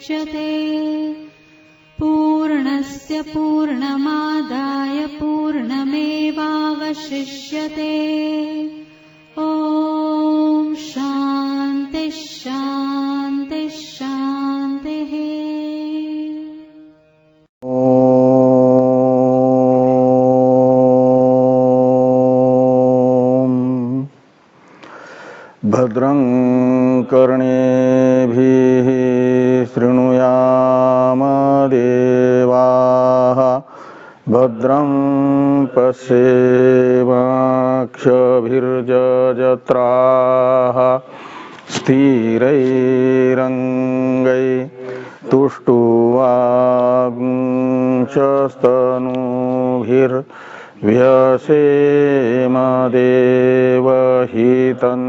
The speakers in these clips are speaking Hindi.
मुच्यते पूर्णस्य पूर्णमादाय पूर्णमेवावशिष्यते। ॐ शान्ति शान्ति शान्तिः। भद्रं कर्णेभिः शृणुयाम देवाः भद्रं पश्येमाक्षभिर्यजत्राः स्थिरैरङ्गैस्तुष्टुवांशस्तनूभिर्व्यसेम देवहितं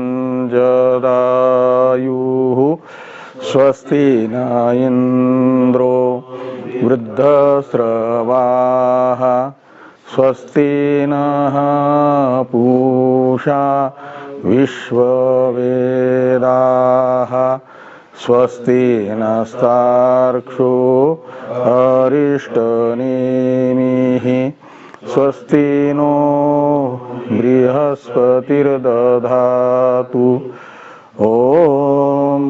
जदायुः स्वस्ति न इन्द्रो वृद्धस्रवाः स्वस्ति नः पूषा विश्ववेदाः स्वस्ति नस्तार्क्ष्यो अरिष्टनेमिः स्वस्ति नो बृहस्पतिर्दधातु। ॐ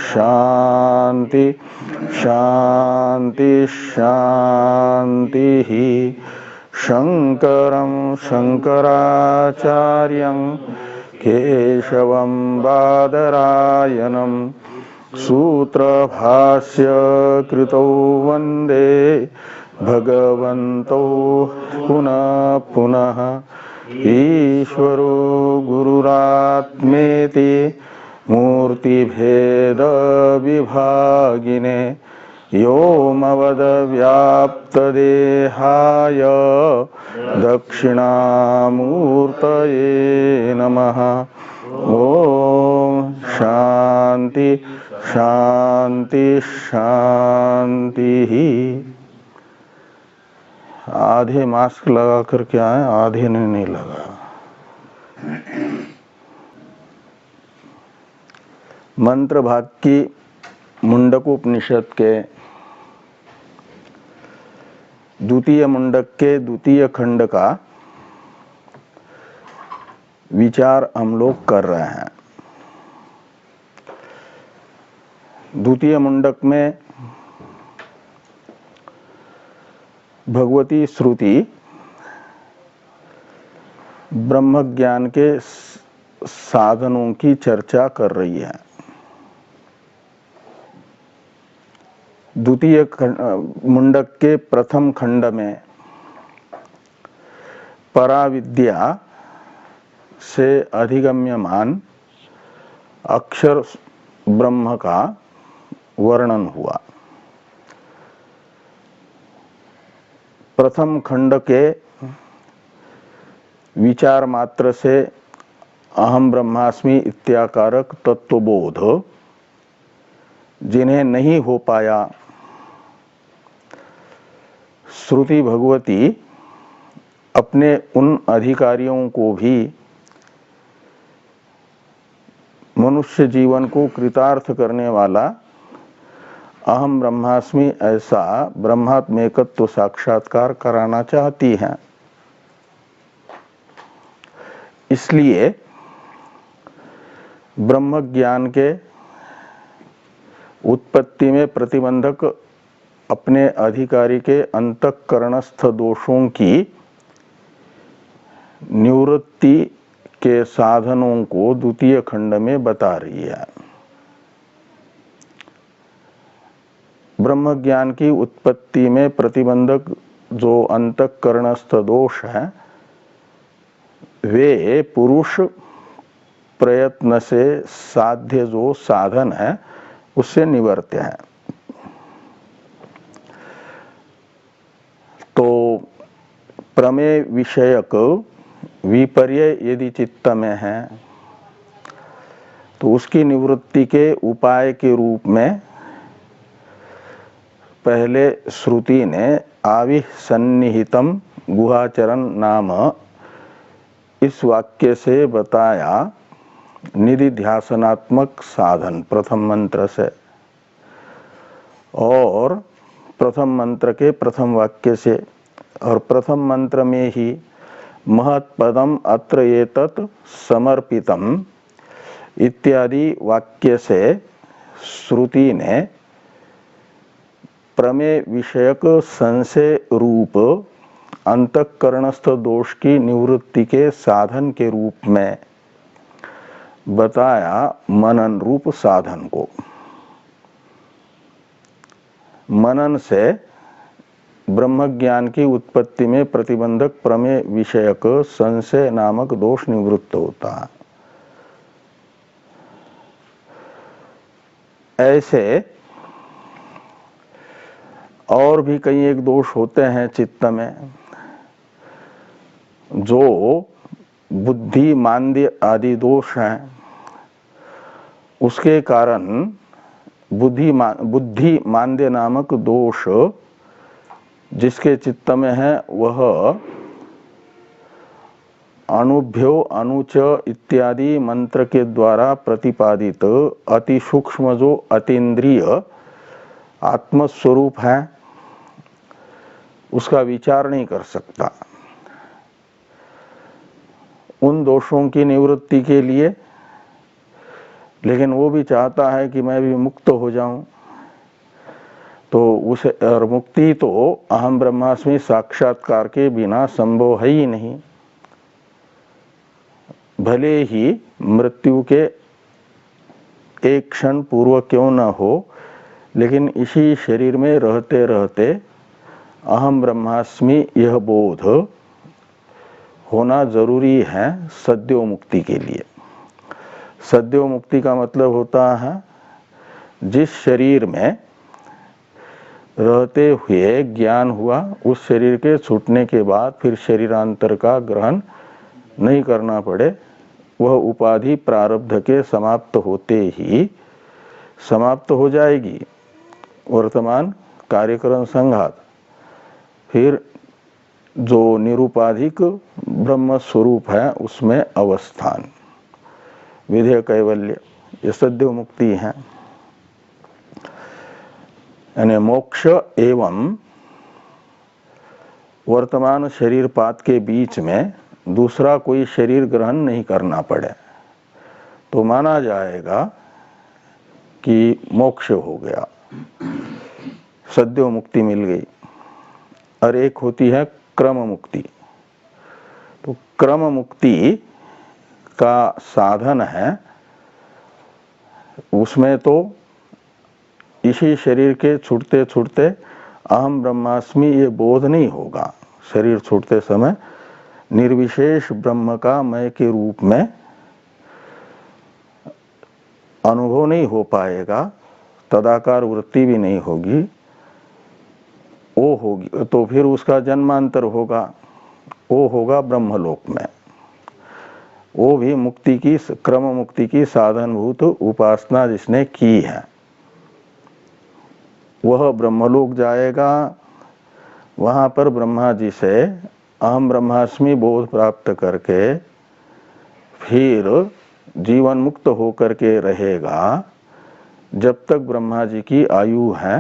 शान्ति शान्ति शान्तिः। शङ्करं शङ्कराचार्यं केशवं बादरायणं सूत्रभाष्य कृतौ वन्दे भगवन्तौ पुनः पुनः। ईश्वरो गुरुरात्मेति मूर्तिभेद विभागिने व्योमवद्व्याप्तदेहाय दक्षिणामूर्तये नमः। ॐ शान्ति शान्ति शान्तिः। आधे मास्क लगा कर के आए, आधे ने नहीं लगा। मंत्र भाग की मुंडकोपनिषद के द्वितीय मुंडक के द्वितीय खंड का विचार हम लोग कर रहे हैं। द्वितीय मुंडक में भगवती श्रुति ब्रह्म ज्ञान के साधनों की चर्चा कर रही है। द्वितीय मुंडक के प्रथम खंड में पराविद्या से अधिगम्यमान अक्षर ब्रह्म का वर्णन हुआ। प्रथम खंड के विचार मात्र से अहम ब्रह्मास्मि इत्याकारक तत्वबोध जिन्हें नहीं हो पाया, श्रुति भगवती अपने उन अधिकारियों को भी मनुष्य जीवन को कृतार्थ करने वाला अहम ब्रह्मास्मि ऐसा ब्रह्मात्मेकत्व साक्षात्कार कराना चाहती हैं। इसलिए ब्रह्म ज्ञान के उत्पत्ति में प्रतिबंधक अपने अधिकारी के अंतःकरणस्थ दोषों की निवृत्ति के साधनों को द्वितीय खंड में बता रही है। ब्रह्म ज्ञान की उत्पत्ति में प्रतिबंधक जो अंतःकरणस्थ दोष है, वे पुरुष प्रयत्न से साध्य जो साधन है उससे निवर्त्य है। तो प्रमेय विषयक विपर्य यदि चित्त में है तो उसकी निवृत्ति के उपाय के रूप में पहले श्रुति ने आविसन्निहितम गुहाचरण नाम इस वाक्य से बताया निधिध्यासनात्मक साधन प्रथम मंत्र से। और प्रथम मंत्र के प्रथम वाक्य से, और प्रथम मंत्र में ही महत्पदम अत्र एतत् समर्पितम इत्यादि वाक्य से श्रुति ने प्रमेय विषयक संशय रूप अंतःकरणस्थ दोष की निवृत्ति के साधन के रूप में बताया मनन रूप साधन को। मनन से ब्रह्म ज्ञान की उत्पत्ति में प्रतिबंधक प्रमेय विषयक संशय नामक दोष निवृत्त होता है। ऐसे और भी कई एक दोष होते हैं चित्त में, जो बुद्धि मांद्य आदि दोष हैं। उसके कारण बुद्धि मांद्य नामक दोष जिसके चित्त में है वह अनुभ्यो अनुच इत्यादि मंत्र के द्वारा प्रतिपादित अति सूक्ष्म जो अतीन्द्रिय आत्मस्वरूप है उसका विचार नहीं कर सकता। उन दोषों की निवृत्ति के लिए, लेकिन वो भी चाहता है कि मैं भी मुक्त हो जाऊं, तो उसे और मुक्ति तो अहम ब्रह्मास्मि साक्षात्कार के बिना संभव है ही नहीं। भले ही मृत्यु के एक क्षण पूर्व क्यों न हो, लेकिन इसी शरीर में रहते रहते अहम ब्रह्मास्मि यह बोध होना जरूरी है सद्यो मुक्ति के लिए। सद्यो मुक्ति का मतलब होता है जिस शरीर में रहते हुए ज्ञान हुआ, उस शरीर के छूटने के बाद फिर शरीरांतर का ग्रहण नहीं करना पड़े। वह उपाधि प्रारब्ध के समाप्त होते ही समाप्त हो जाएगी, वर्तमान कार्यकरण संघात। फिर जो निरुपाधिक ब्रह्म स्वरूप है उसमें अवस्थान, विधेय कैवल्य, ये सद्यो मुक्ति है। यानी मोक्ष एवं वर्तमान शरीर पात के बीच में दूसरा कोई शरीर ग्रहण नहीं करना पड़े तो माना जाएगा कि मोक्ष हो गया, सद्यो मुक्ति मिल गई। और एक होती है क्रम मुक्ति। तो क्रम मुक्ति का साधन है, उसमें तो इसी शरीर के छूटते छूटते अहम ब्रह्मास्मि ये बोध नहीं होगा। शरीर छूटते समय निर्विशेष ब्रह्म का मय के रूप में अनुभव नहीं हो पाएगा, तदाकार वृत्ति भी नहीं होगी। वो होगी तो फिर उसका जन्मांतर होगा, वो होगा ब्रह्मलोक में। वो भी मुक्ति की, क्रम मुक्ति की साधनभूत उपासना जिसने की है वह ब्रह्मलोक जाएगा। वहां पर ब्रह्मा जी से अहम ब्रह्मास्मि बोध प्राप्त करके फिर जीवन मुक्त होकर के रहेगा। जब तक ब्रह्मा जी की आयु है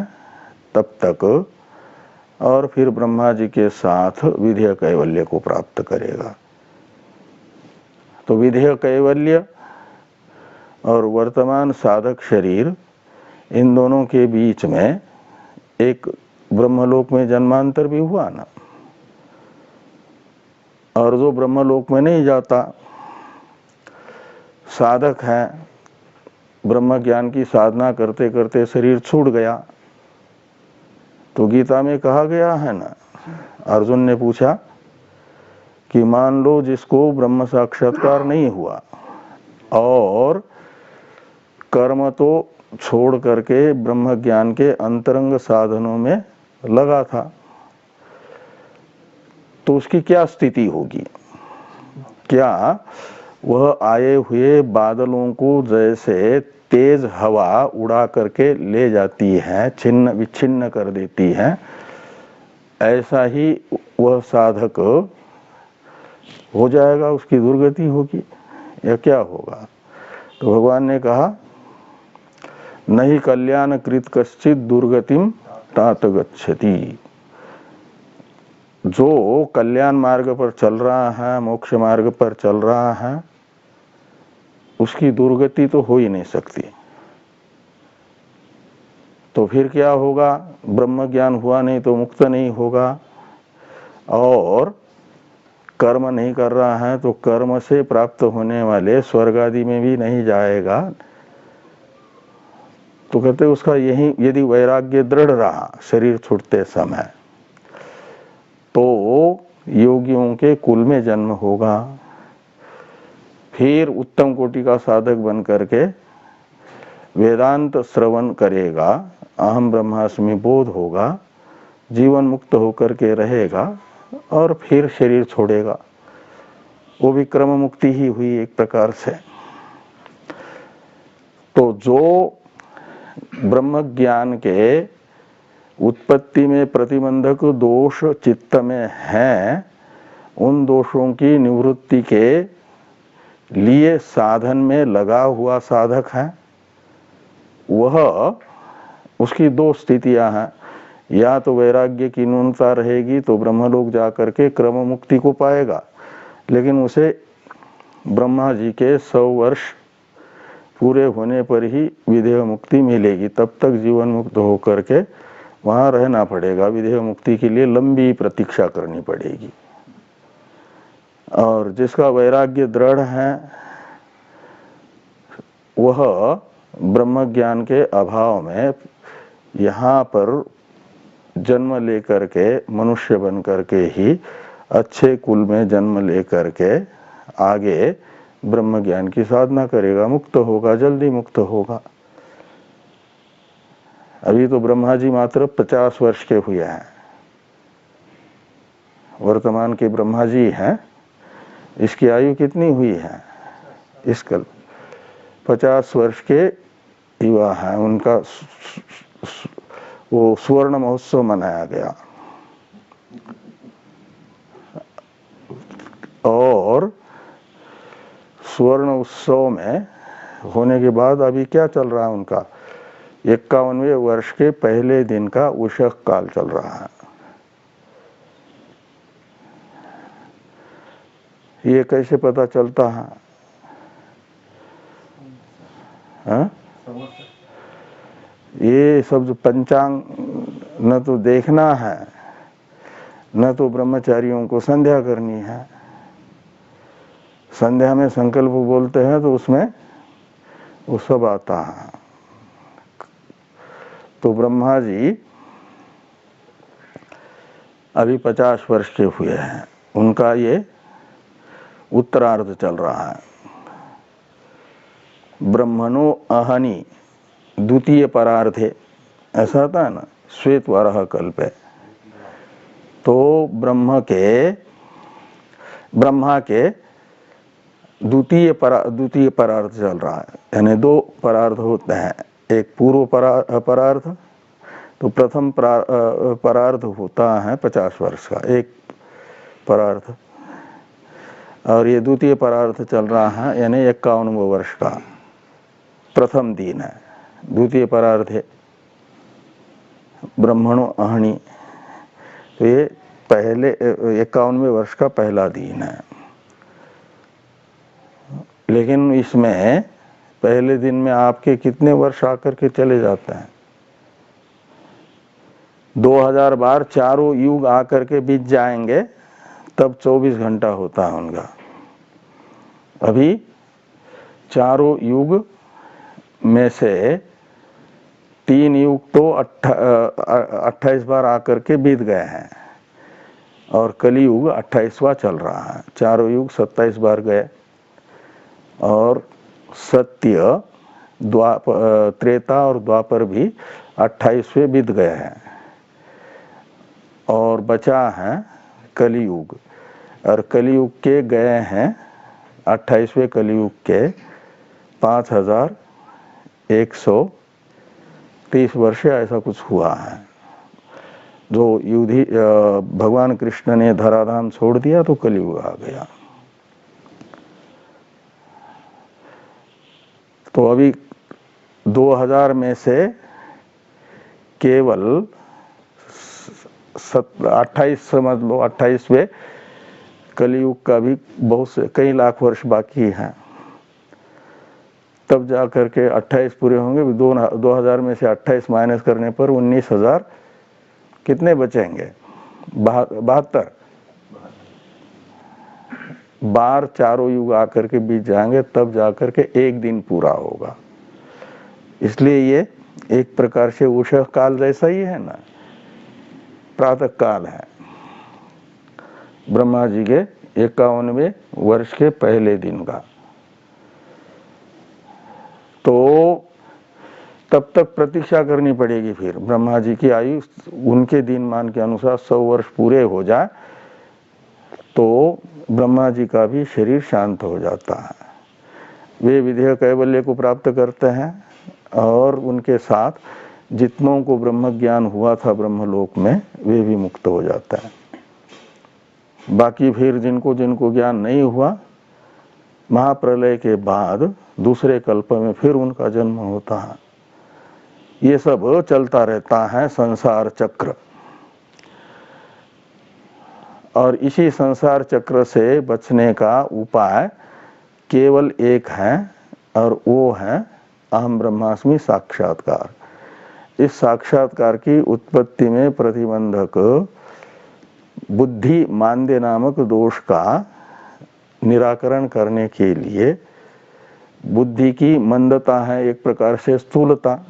तब तक, और फिर ब्रह्मा जी के साथ विधेय कैवल्य को प्राप्त करेगा। तो विधेय कैवल्य और वर्तमान साधक शरीर, इन दोनों के बीच में एक ब्रह्मलोक में जन्मांतर भी हुआ ना। और जो ब्रह्मलोक में नहीं जाता, साधक है, ब्रह्म ज्ञान की साधना करते करते शरीर छूट गया, तो गीता में कहा गया है ना, अर्जुन ने पूछा कि मान लो जिसको ब्रह्म साक्षात्कार नहीं हुआ और कर्म तो छोड़ करके ब्रह्म ज्ञान के अंतरंग साधनों में लगा था, तो उसकी क्या स्थिति होगी? क्या वह आए हुए बादलों को जैसे तेज हवा उड़ा करके ले जाती है, छिन्न विच्छिन्न कर देती है, ऐसा ही वह साधक हो जाएगा, उसकी दुर्गति होगी या क्या होगा? तो भगवान ने कहा नहीं कल्याण कृत कश्चित दुर्गतिम तात गच्छति। जो कल्याण मार्ग पर चल रहा है, मोक्ष मार्ग पर चल रहा है, उसकी दुर्गति तो हो ही नहीं सकती। तो फिर क्या होगा? ब्रह्म ज्ञान हुआ नहीं तो मुक्त नहीं होगा, और कर्म नहीं कर रहा है तो कर्म से प्राप्त होने वाले स्वर्ग आदि में भी नहीं जाएगा। तो कहते उसका यही यदि वैराग्य दृढ़ रहा शरीर छूटते समय, तो योगियों के कुल में जन्म होगा, फिर उत्तम कोटि का साधक बन करके वेदांत श्रवण करेगा, अहम ब्रह्मास्मि बोध होगा, जीवन मुक्त होकर के रहेगा और फिर शरीर छोड़ेगा। वो भी क्रम मुक्ति ही हुई एक प्रकार से। तो जो ब्रह्म ज्ञान के उत्पत्ति में प्रतिबंधक दोष चित्त में हैं, उन दोषों की निवृत्ति के लिए साधन में लगा हुआ साधक है, वह उसकी दो स्थितियां हैं। या तो वैराग्य की न्यूनता रहेगी तो ब्रह्मलोक जाकर के क्रम मुक्ति को पाएगा, लेकिन उसे ब्रह्मा जी के 100 वर्ष पूरे होने पर ही विदेह मुक्ति मिलेगी। तब तक जीवन मुक्त होकर के वहां रहना पड़ेगा। विदेह मुक्ति के लिए लंबी प्रतीक्षा करनी पड़ेगी। और जिसका वैराग्य दृढ़ है, वह ब्रह्म ज्ञान के अभाव में यहाँ पर जन्म लेकर के मनुष्य बन करके ही अच्छे कुल में जन्म लेकर के आगे ब्रह्म ज्ञान की साधना करेगा, मुक्त होगा, जल्दी मुक्त होगा। अभी तो ब्रह्मा जी मात्र 50 वर्ष के हुए हैं, वर्तमान के ब्रह्मा जी हैं, इसकी आयु कितनी हुई है? इस कल 50 वर्ष के युवा हैं। उनका वो स्वर्ण महोत्सव मनाया गया, और स्वर्ण उत्सव में होने के बाद अभी क्या चल रहा है उनका? 51वें वर्ष के पहले दिन का उषक काल चल रहा है। ये कैसे पता चलता है? हाँ? ये सब जो पंचांग न तो देखना है, न तो ब्रह्मचारियों को संध्या करनी है। संध्या में संकल्प बोलते हैं तो उसमें वो सब आता है। तो ब्रह्मा जी अभी 50 वर्ष के हुए हैं, उनका ये उत्तरार्ध चल रहा है। ब्रह्मणो अहनि द्वितीय परार्धे, ऐसा था ना, श्वेत वाराह कल्प है। तो ब्रह्मा के द्वितीय परार्ध चल रहा है, यानी 2 परार्ध होते हैं। एक पूर्व परार्ध, तो प्रथम परार्ध होता है 50 वर्ष का एक परार्ध, और ये द्वितीय परार्ध चल रहा है, यानी 51वें वर्ष का प्रथम दिन है। द्वितीय परार्ध है ब्रह्मणो अहनि, तो ये पहले 51वें वर्ष का पहला दिन है। लेकिन इसमें पहले दिन में आपके कितने वर्ष आकर के चले जाते हैं? 2000 बार चारों युग आकर के बीत जाएंगे, तब 24 घंटा होता है उनका। अभी चारों युग में से 3 युग तो 28 बार आकर के बीत गए हैं, और कलियुग 28वां चल रहा है। चारों युग 27 बार गए, और सत्य त्रेता और द्वापर भी 28वें बीत गए हैं, और बचा है कलियुग। और कलियुग के गए हैं 28वें कलियुग के 5130 वर्ष ऐसा कुछ हुआ है। जो भगवान कृष्ण ने धराधाम छोड़ दिया तो कलियुग आ गया। तो अभी 2000 में से केवल 28 समझ लो, 28वें कलयुग का भी बहुत से कई लाख वर्ष बाकी हैं, तब जाकर के 28 पूरे होंगे। 2000 में से 28 माइनस करने पर 19,000 कितने बचेंगे? 72 बार चारों युग आकर के बीत जाएंगे, तब जाकर के एक दिन पूरा होगा। इसलिए ये एक प्रकार से उषः काल जैसा ही है ना, प्रातः काल है। ब्रह्मा जी के 51वें वर्ष के पहले दिन का। तो तब तक प्रतीक्षा करनी पड़ेगी। फिर ब्रह्मा जी की आयु उनके दिन मान के अनुसार 100 वर्ष पूरे हो जाए तो ब्रह्मा जी का भी शरीर शांत हो जाता है। वे विधेय कैवल्य को प्राप्त करते हैं और उनके साथ जितनों को ब्रह्म ज्ञान हुआ था ब्रह्मलोक में, वे भी मुक्त हो जाता है। बाकी फिर जिनको जिनको ज्ञान नहीं हुआ, महाप्रलय के बाद दूसरे कल्प में फिर उनका जन्म होता है। ये सब चलता रहता है संसार चक्र। और इसी संसार चक्र से बचने का उपाय केवल एक है, और वो है अहम ब्रह्मास्मि साक्षात्कार। इस साक्षात्कार की उत्पत्ति में प्रतिबंधक बुद्धि मांद्य नामक दोष का निराकरण करने के लिए, बुद्धि की मंदता है एक प्रकार से स्थूलता,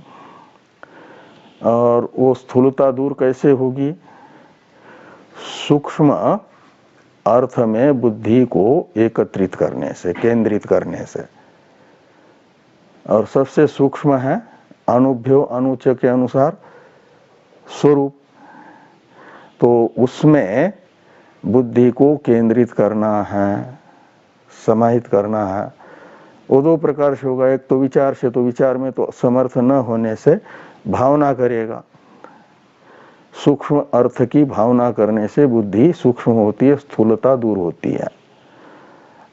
और वो स्थूलता दूर कैसे होगी? सूक्ष्म अर्थ में बुद्धि को एकत्रित करने से, केंद्रित करने से। और सबसे सूक्ष्म है अनुभ्यो अनुच के अनुसार स्वरूप। तो उसमें बुद्धि को केंद्रित करना है, समाहित करना है। वो दो प्रकार से होगा, एक तो विचार से, तो विचार में तो समर्थ न होने से भावना करेगा। सूक्ष्म अर्थ की भावना करने से बुद्धि सूक्ष्म होती है, स्थूलता दूर होती है।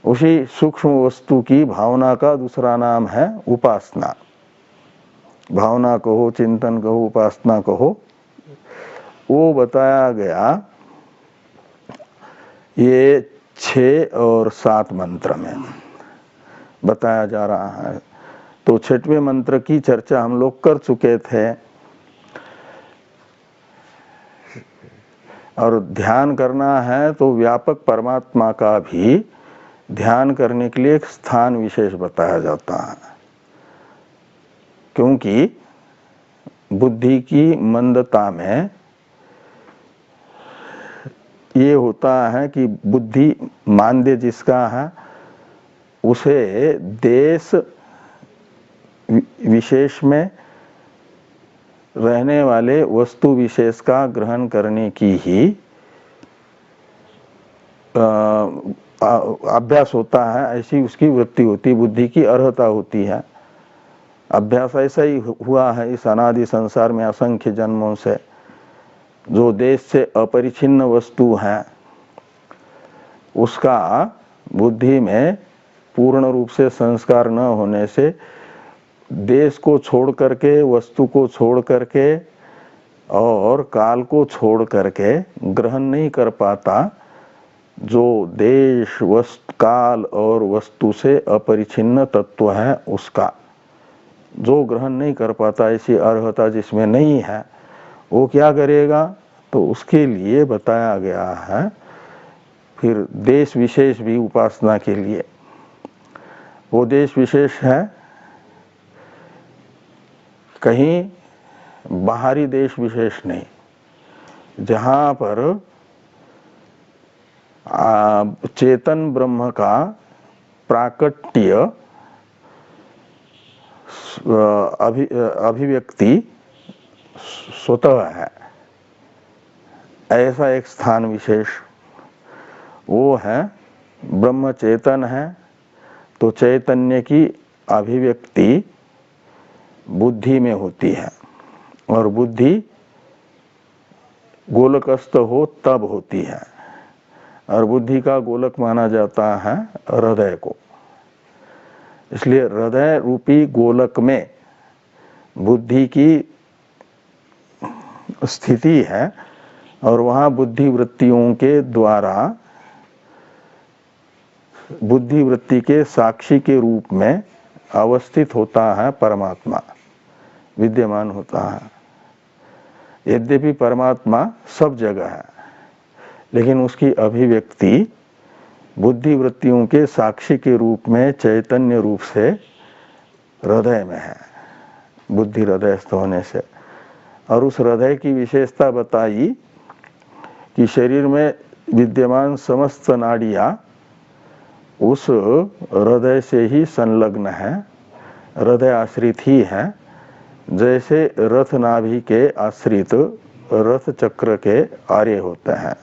उसी सूक्ष्म वस्तु की भावना का दूसरा नाम है उपासना। भावना कहो, चिंतन कहो, उपासना कहो, वो बताया गया ये 6 और 7 मंत्र में बताया जा रहा है। तो 6वें मंत्र की चर्चा हम लोग कर चुके थे। और ध्यान करना है तो व्यापक परमात्मा का भी ध्यान करने के लिए एक स्थान विशेष बताया जाता है। क्योंकि बुद्धि की मंदता में ये होता है कि बुद्धि मांद्य जिसका है, उसे देश विशेष में रहने वाले वस्तु विशेष का ग्रहण करने की ही अभ्यास होता है, ऐसी उसकी वृत्ति होती, बुद्धि की अर्हता होती है। अभ्यास ऐसा ही हुआ है इस अनादि संसार में असंख्य जन्मों से। जो देश से अपरिछिन्न वस्तु है, उसका बुद्धि में पूर्ण रूप से संस्कार न होने से देश को छोड़ करके, वस्तु को छोड़ करके और काल को छोड़ करके ग्रहण नहीं कर पाता। जो देश, वस्तु, काल और वस्तु से अपरिछिन्न तत्व है, उसका जो ग्रहण नहीं कर पाता, ऐसी अर्हता जिसमें नहीं है, वो क्या करेगा? तो उसके लिए बताया गया है फिर देश विशेष भी उपासना के लिए। वो देश विशेष है कहीं बाहरी देश विशेष नहीं, जहां पर चेतन ब्रह्म का प्राकट्य अभिव्यक्ति स्वतः है, ऐसा एक स्थान विशेष वो है। ब्रह्म चेतन है तो चैतन्य की अभिव्यक्ति बुद्धि में होती है, और बुद्धि गोलकस्थ हो तब होती है, और बुद्धि का गोलक माना जाता है हृदय को। इसलिए हृदय रूपी गोलक में बुद्धि की स्थिति है और वहां बुद्धि वृत्तियों के द्वारा बुद्धि वृत्ति के साक्षी के रूप में अवस्थित होता है परमात्मा, विद्यमान होता है। यद्यपि परमात्मा सब जगह है, लेकिन उसकी अभिव्यक्ति बुद्धि वृत्तियों के साक्षी के रूप में चैतन्य रूप से हृदय में है, बुद्धि हृदयस्थ होने से। और उस हृदय की विशेषता बताई कि शरीर में विद्यमान समस्त नाड़ियां उस हृदय से ही संलग्न है, हृदय आश्रित ही है। जैसे रथ नाभि के आश्रित रथ चक्र के आर्य होते हैं,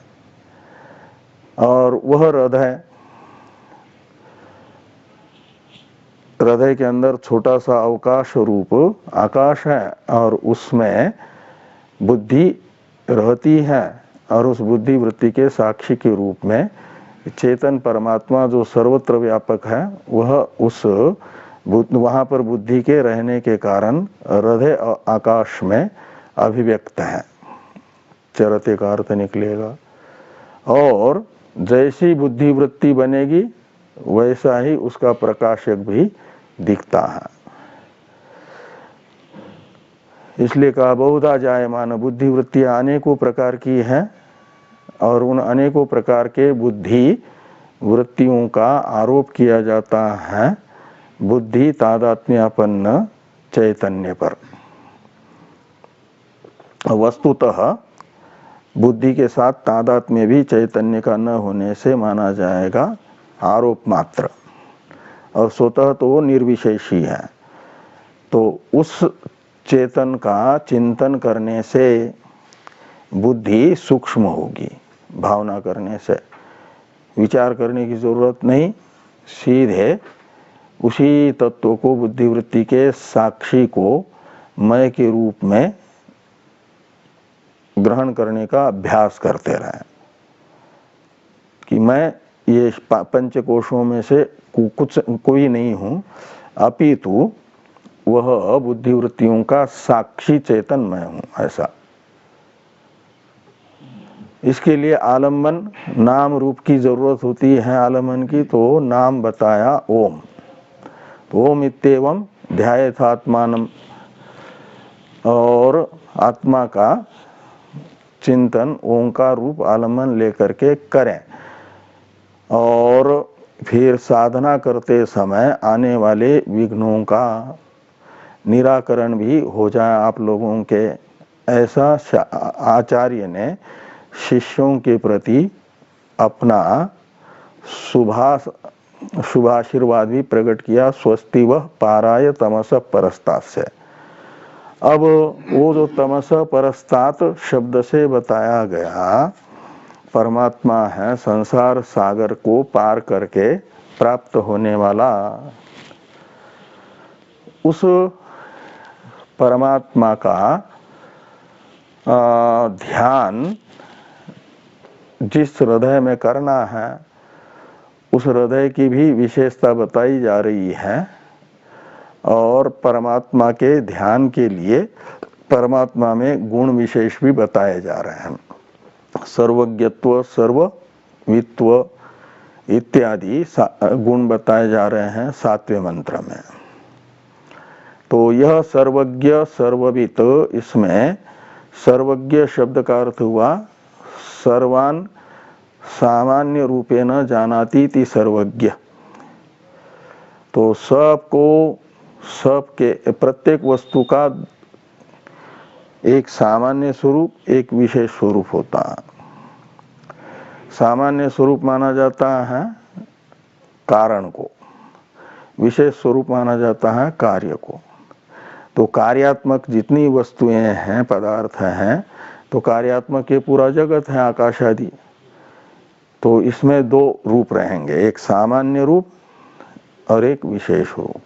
और वह हृदय के अंदर छोटा सा अवकाश रूप आकाश है, और उसमें बुद्धि रहती है, और उस बुद्धि वृत्ति के साक्षी के रूप में चेतन परमात्मा जो सर्वत्र व्यापक है, वह उस वहां पर बुद्धि के रहने के कारण हृदय आकाश में अभिव्यक्त है। चरते का अर्थ निकलेगा। और जैसी बुद्धि वृत्ति बनेगी वैसा ही उसका प्रकाशक भी दिखता है। इसलिए कहा बहुधा जायमान, बुद्धि वृत्तियां अनेकों प्रकार की हैं, और उन अनेकों प्रकार के बुद्धि वृत्तियों का आरोप किया जाता है बुद्धि तादात्म्यापन्न चैतन्य पर। वस्तुतः बुद्धि के साथ तादात्म्य भी चैतन्य का न होने से माना जाएगा आरोप मात्र, और स्वतः तो वो निर्विशेषी है। तो उस चेतन का चिंतन करने से बुद्धि सूक्ष्म होगी, भावना करने से विचार करने की जरूरत नहीं, सीधे उसी तत्व को बुद्धिवृत्ति के साक्षी को मैं के रूप में ग्रहण करने का अभ्यास करते रहें कि मैं ये पंचकोशों में से कोई नहीं हूं, अपितु वह बुद्धिवृत्तियों का साक्षी चेतन मैं हूं। ऐसा इसके लिए आलम्बन नाम रूप की जरूरत होती है। आलम्बन की तो नाम बताया ओम, ओम इत्येवं ध्यायेथात्मानम्, और आत्मा का चिंतन ओंकार रूप आलम्बन लेकर के करें। और फिर साधना करते समय आने वाले विघ्नों का निराकरण भी हो जाए आप लोगों के, ऐसा आचार्य ने शिष्यों के प्रति अपना शुभाशीर्वाद भी प्रकट किया। स्वस्ति वह पाराय तमस परस्तात् से। अब वो जो तमस परस्तात् शब्द से बताया गया परमात्मा है, संसार सागर को पार करके प्राप्त होने वाला, उस परमात्मा का ध्यान जिस हृदय में करना है, उस हृदय की भी विशेषता बताई जा रही है। और परमात्मा के ध्यान के लिए परमात्मा में गुण विशेष भी बताए जा रहे हैं। सर्वज्ञत्व, सर्ववित्व इत्यादि गुण बताए जा रहे हैं 7वें मंत्र में। तो यह सर्वज्ञ सर्ववित, इसमें सर्वज्ञ शब्द का अर्थ हुआ सर्वान सामान्य रूपेण जानाति इति सर्वज्ञ। तो सबको, सबके प्रत्येक वस्तु का एक सामान्य स्वरूप, एक विशेष स्वरूप होता है। सामान्य स्वरूप माना जाता है कारण को, विशेष स्वरूप माना जाता है कार्य को। तो कार्यात्मक जितनी वस्तुएं हैं, पदार्थ हैं, तो कार्यात्मक ये पूरा जगत है, आकाश आदि। तो इसमें दो रूप रहेंगे, एक सामान्य रूप और एक विशेष रूप।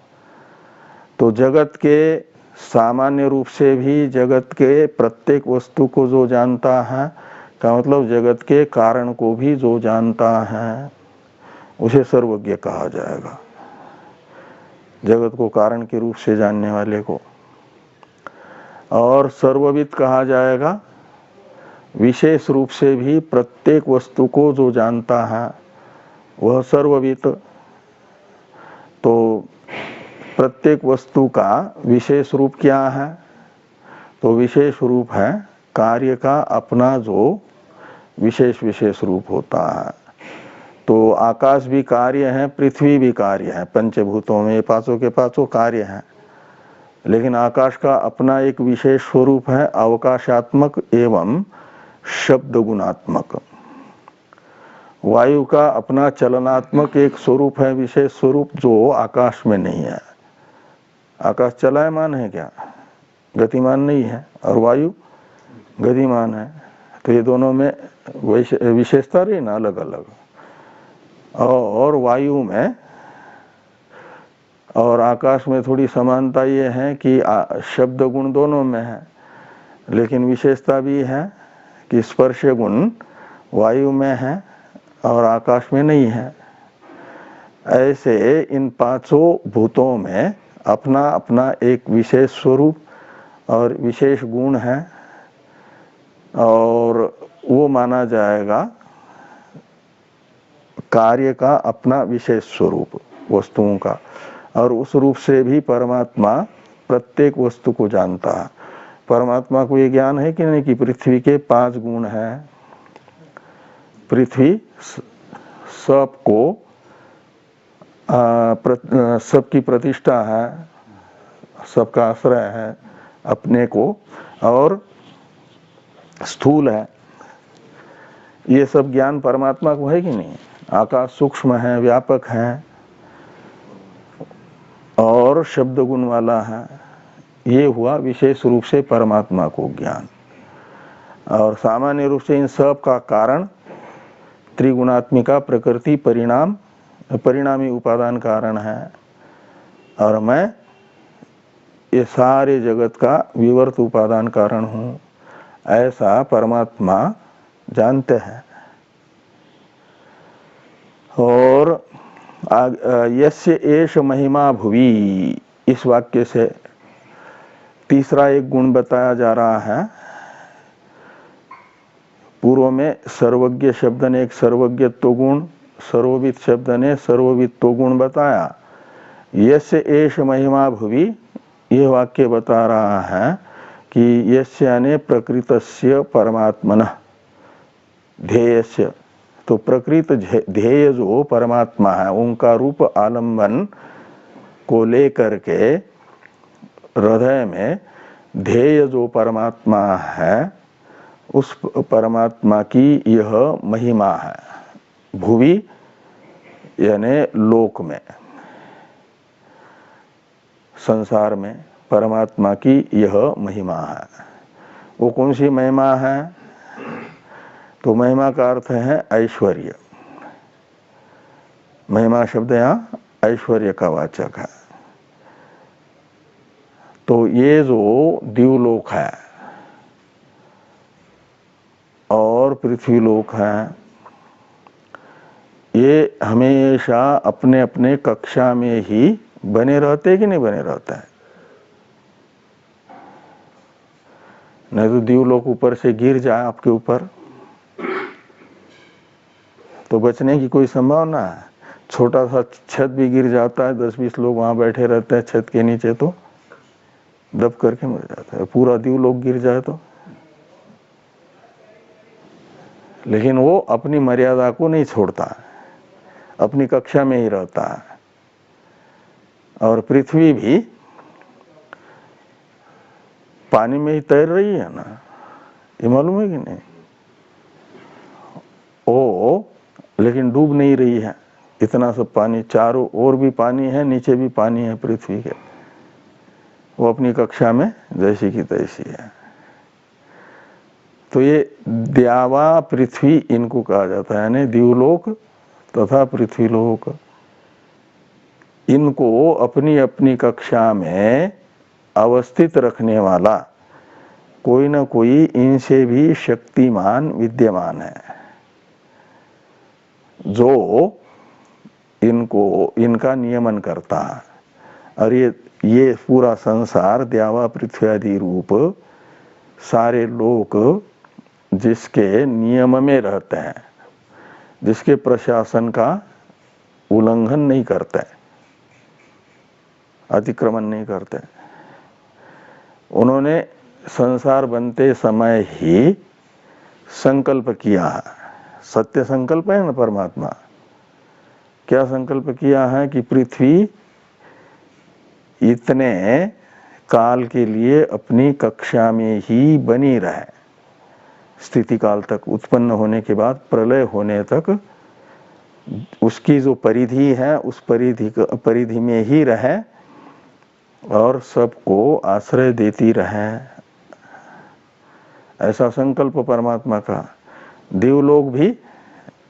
तो जगत के सामान्य रूप से भी जगत के प्रत्येक वस्तु को जो जानता है, का मतलब जगत के कारण को भी जो जानता है, उसे सर्वज्ञ कहा जाएगा। जगत को कारण के रूप से जानने वाले को। और सर्वविद कहा जाएगा विशेष रूप से भी प्रत्येक वस्तु को जो जानता है वह सर्वविद। तो प्रत्येक वस्तु का विशेष रूप क्या है? तो विशेष रूप है कार्य का अपना जो विशेष रूप होता है। तो आकाश भी कार्य है, पृथ्वी भी कार्य है, पंचभूतों में पांचों के पांचों कार्य हैं। लेकिन आकाश का अपना एक विशेष स्वरूप है, अवकाशात्मक एवं शब्द गुणात्मक। वायु का अपना चलनात्मक एक स्वरूप है, विशेष स्वरूप, जो आकाश में नहीं है। आकाश चलायमान है क्या? गतिमान नहीं है। और वायु गतिमान है। तो ये दोनों में विशेषता रही ना, अलग अलग। और वायु में और आकाश में थोड़ी समानता ये है कि शब्द गुण दोनों में है, लेकिन विशेषता भी है कि स्पर्श गुण वायु में है और आकाश में नहीं है। ऐसे इन पांचों भूतों में अपना अपना एक विशेष स्वरूप और विशेष गुण है, और वो माना जाएगा कार्य का अपना विशेष स्वरूप वस्तुओं का। और उस रूप से भी परमात्मा प्रत्येक वस्तु को जानता है। परमात्मा को ये ज्ञान है कि नहीं कि पृथ्वी के 5 गुण हैं। पृथ्वी सबको सबकी प्रतिष्ठा है, सबका आश्रय है अपने को, और स्थूल है। ये सब ज्ञान परमात्मा को है कि नहीं? आकाश सूक्ष्म है, व्यापक है और शब्द गुण वाला है। ये हुआ विशेष रूप से परमात्मा को ज्ञान। और सामान्य रूप से इन सब का कारण त्रिगुणात्मिका प्रकृति परिणामी उपादान कारण है। और मैं ये सारे जगत का विवर्त उपादान कारण हूँ, ऐसा परमात्मा जानते हैं। और यस्य एष महिमा भुवि, इस वाक्य से तीसरा एक गुण बताया जा रहा है। पूर्व में सर्वज्ञ शब्द ने एक सर्वज्ञत्व गुण, सर्वविद शब्द ने सर्ववित्व गुण बताया। यस्य एष महिमा भुवि, यह वाक्य बता रहा है कि यस्य यानी प्रकृतस्य परमात्मनः ध्येयस्य। तो प्रकृत ध्येय जो परमात्मा है, उनका रूप आलंबन को लेकर के हृदय में ध्येय जो परमात्मा है, उस परमात्मा की यह महिमा है। भुवि यानी लोक में, संसार में परमात्मा की यह महिमा है। वो कौन सी महिमा है? तो महिमा का अर्थ है ऐश्वर्य। महिमा शब्द यहाँ ऐश्वर्य का वाचक है। तो ये जो दिवलोक है और पृथ्वीलोक है, ये हमेशा अपने अपने कक्षा में ही बने रहते कि नहीं बने रहता है? नहीं तो दिवलोक ऊपर से गिर जाए आपके ऊपर तो बचने की कोई संभावना है? छोटा सा छत भी गिर जाता है, 10-20 लोग वहां बैठे रहते हैं छत के नीचे, तो दब करके मर जाता है। पूरा दिवलोक गिर जाए तो? लेकिन वो अपनी मर्यादा को नहीं छोड़ता है, अपनी कक्षा में ही रहता है। और पृथ्वी भी पानी में ही तैर रही है ना, ये मालूम है कि नहीं? ओ लेकिन डूब नहीं रही है। इतना सब पानी, चारों ओर भी पानी है, नीचे भी पानी है पृथ्वी के। वो अपनी कक्षा में जैसी की तैसी है। तो ये द्यावा पृथ्वी इनको कहा जाता है, यानी दिवलोक तथा पृथ्वीलोक। इनको अपनी अपनी कक्षा में अवस्थित रखने वाला कोई न कोई इनसे भी शक्तिमान विद्यमान है, जो इनका नियमन करता है। और ये पूरा संसार द्यावा पृथ्वी आदि रूप सारे लोग जिसके नियम में रहते हैं, जिसके प्रशासन का उल्लंघन नहीं करते, अतिक्रमण नहीं करते, उन्होंने संसार बनते समय ही संकल्प किया है। सत्य संकल्प है ना परमात्मा। क्या संकल्प किया है कि पृथ्वी इतने काल के लिए अपनी कक्षा में ही बनी रहे, स्थिति काल तक, उत्पन्न होने के बाद प्रलय होने तक उसकी जो परिधि है उस परिधि में ही रहे और सबको आश्रय देती रहे। ऐसा संकल्प परमात्मा का। देवलोक भी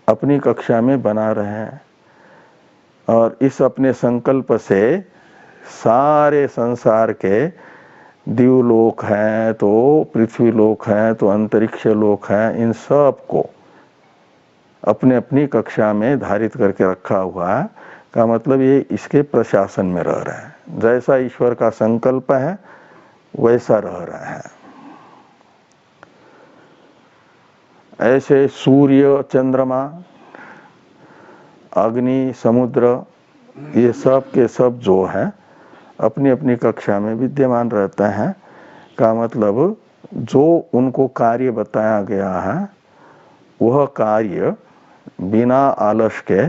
अपनी कक्षा में बना रहे और इस अपने संकल्प से सारे संसार के दिवलोक हैं तो पृथ्वी लोक हैं तो अंतरिक्ष लोक हैं, इन सब को अपने अपनी कक्षा में धारित करके रखा हुआ है। का मतलब ये इसके प्रशासन में रह रहे हैं। जैसा ईश्वर का संकल्प है वैसा रह रहा है। ऐसे सूर्य, चंद्रमा, अग्नि, समुद्र, ये सब के सब जो है अपनी अपनी कक्षा में विद्यमान रहते हैं। का मतलब जो उनको कार्य बताया गया है वह कार्य बिना आलस के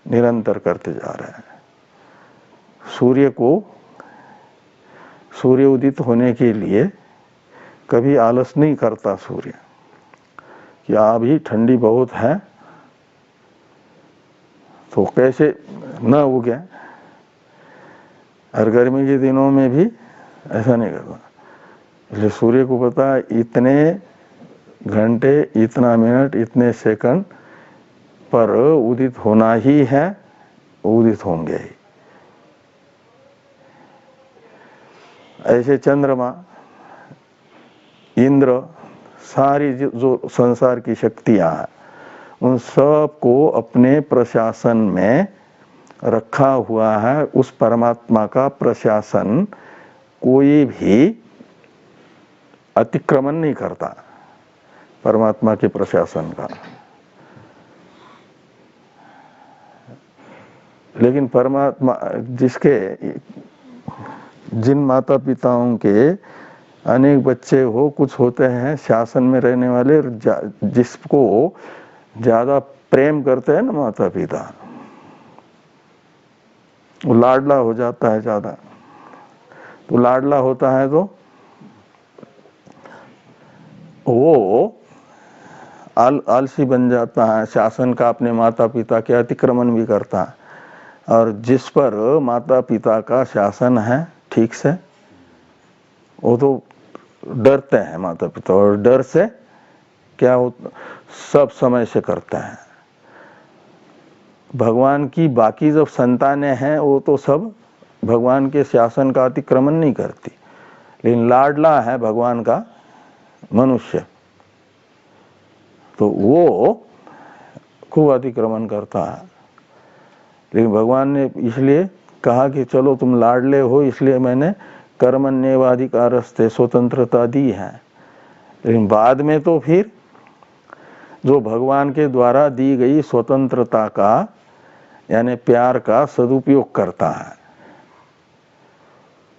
निरंतर करते जा रहे हैं। सूर्य उदित होने के लिए कभी आलस नहीं करता सूर्य कि अभी ठंडी बहुत है तो कैसे न उगे, और गर्मी के दिनों में भी ऐसा नहीं करता। इसलिए सूर्य को पता है इतने घंटे, इतना मिनट, इतने सेकंड पर उदित होना ही है, उदित होंगे ही। ऐसे चंद्रमा, इंद्र, सारी जो संसार की शक्तियां हैं उन सब को अपने प्रशासन में रखा हुआ है। उस परमात्मा का प्रशासन कोई भी अतिक्रमण नहीं करता, परमात्मा के प्रशासन का। लेकिन परमात्मा जिन माता पिताओं के अनेक बच्चे हो, कुछ होते हैं शासन में रहने वाले, जिसको ज्यादा प्रेम करते हैं ना माता पिता, वो लाडला हो जाता है ज्यादा। तो लाडला होता है तो वो आलसी बन जाता है, शासन का अपने माता पिता के अतिक्रमण भी करता है। और जिस पर माता पिता का शासन है ठीक से, वो तो डरते हैं माता पिता, और डर से क्या हो सब समय से करते हैं। भगवान की बाकी जब संतानें हैं वो तो सब भगवान के शासन का अतिक्रमण नहीं करती, लेकिन लाडला है भगवान का मनुष्य तो वो खूब अतिक्रमण करता है। लेकिन भगवान ने इसलिए कहा कि चलो तुम लाडले हो, इसलिए मैंने कर्मण्येवाधिकारस्ते स्वतंत्रता दी है। लेकिन बाद में तो फिर जो भगवान के द्वारा दी गई स्वतंत्रता का यानी प्यार का सदुपयोग करता है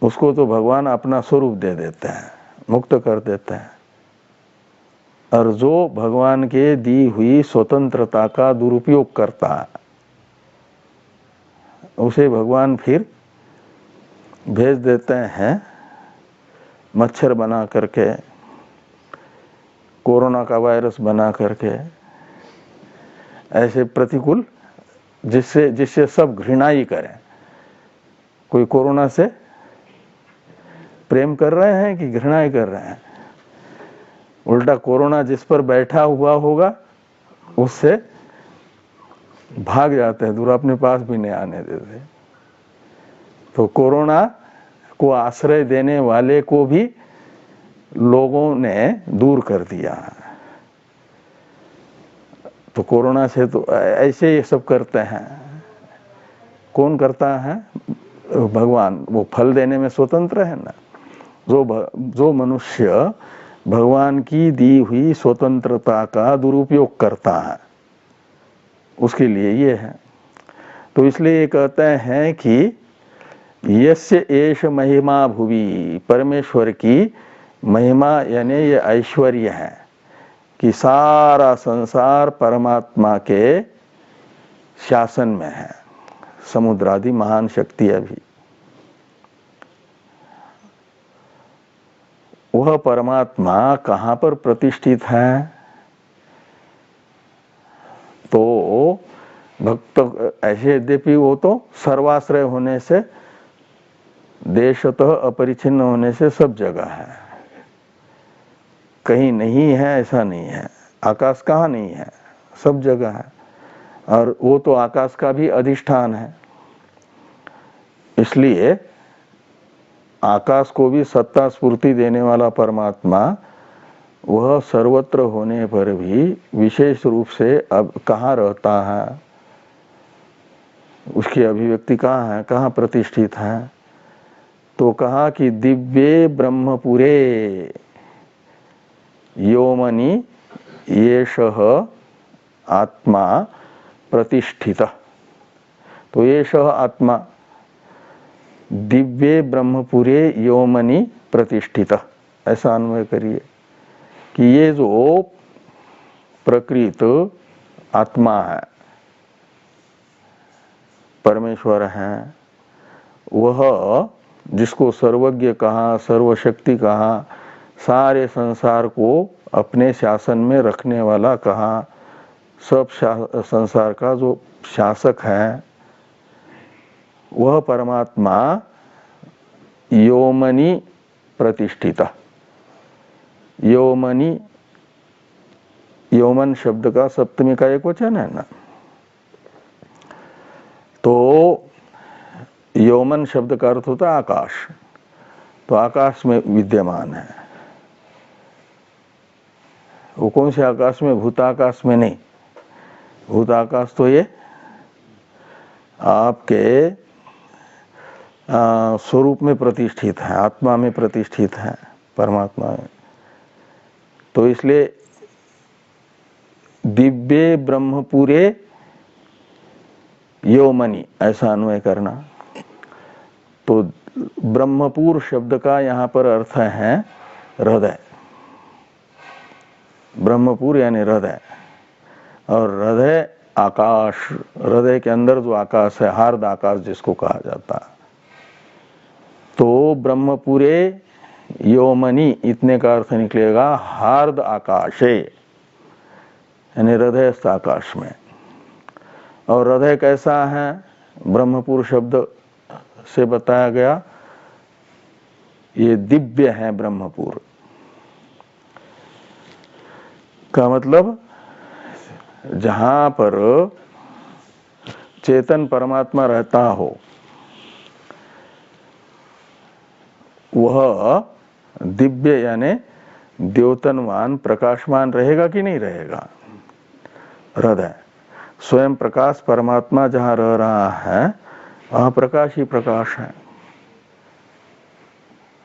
उसको तो भगवान अपना स्वरूप दे देते हैं, मुक्त कर देते हैं। और जो भगवान के दी हुई स्वतंत्रता का दुरुपयोग करता है उसे भगवान फिर भेज देते हैं मच्छर बना करके, कोरोना का वायरस बना करके, ऐसे प्रतिकूल जिससे सब घृणा ही करें। कोई कोरोना से प्रेम कर रहे हैं कि घृणा ही कर रहे हैं? उल्टा कोरोना जिस पर बैठा हुआ होगा उससे भाग जाते हैं, दूर अपने पास भी नहीं आने देते। तो कोरोना को आश्रय देने वाले को भी लोगों ने दूर कर दिया। तो कोरोना से तो ऐसे ये सब करते हैं। कौन करता है? भगवान वो फल देने में स्वतंत्र है ना। जो मनुष्य भगवान की दी हुई स्वतंत्रता का दुरुपयोग करता है उसके लिए ये है। तो इसलिए कहते हैं कि यस्य एष महिमा भुवि, परमेश्वर की महिमा यानी ये ऐश्वर्य है कि सारा संसार परमात्मा के शासन में है, समुद्र आदि महान शक्तियां भी। वह परमात्मा कहाँ पर प्रतिष्ठित है? तो भक्त ऐसे, यद्यपि वो तो सर्वाश्रय होने से, देशतः अपरिचिन्न होने से सब जगह है, कहीं नहीं है ऐसा नहीं है। आकाश कहाँ नहीं है, सब जगह है। और वो तो आकाश का भी अधिष्ठान है, इसलिए आकाश को भी सत्ता स्फूर्ति देने वाला परमात्मा वह सर्वत्र होने पर भी विशेष रूप से अब कहाँ रहता है, उसकी अभिव्यक्ति कहाँ है, कहाँ प्रतिष्ठित है? तो कहा कि दिव्ये ब्रह्मपुरे योमनि येषः आत्मा प्रतिष्ठित। तो येषः आत्मा दिव्ये ब्रह्मपुरे योमनि प्रतिष्ठित, ऐसा अन्वय करिए कि ये जो प्रकृत आत्मा है, परमेश्वर है, वह जिसको सर्वज्ञ कहा, सर्वशक्ति कहा, सारे संसार को अपने शासन में रखने वाला कहा, सब संसार का जो शासक है, वह परमात्मा योमनि प्रतिष्ठित। योमनि, योमन शब्द का सप्तमी का एक वचन है ना। तो योमन शब्द का अर्थ होता है आकाश, तो आकाश में विद्यमान है। वो कौन से आकाश में? भूताकाश में नहीं। भूताकाश तो ये आपके स्वरूप में प्रतिष्ठित है, आत्मा में प्रतिष्ठित है, परमात्मा में। तो इसलिए दिव्ये ब्रह्मपुरे योमनि ऐसा अन्वय करना। तो ब्रह्मपुर शब्द का यहाँ पर अर्थ है हृदय। ब्रह्मपुर यानी हृदय, और हृदय आकाश, हृदय के अंदर जो आकाश है, हार्द आकाश जिसको कहा जाता है। तो ब्रह्मपुरे योमनि इतने का अर्थ निकलेगा हार्द आकाशे, यानी हृदयस्थ आकाश में। और हृदय कैसा है? ब्रह्मपुर शब्द से बताया गया, ये दिव्य है। ब्रह्मपुर का मतलब जहां पर चेतन परमात्मा रहता हो, वह दिव्य यानी द्योतनवान प्रकाशमान रहेगा कि नहीं रहेगा? हृदय स्वयं प्रकाश, परमात्मा जहां रह रहा है वहां प्रकाश ही प्रकाश है।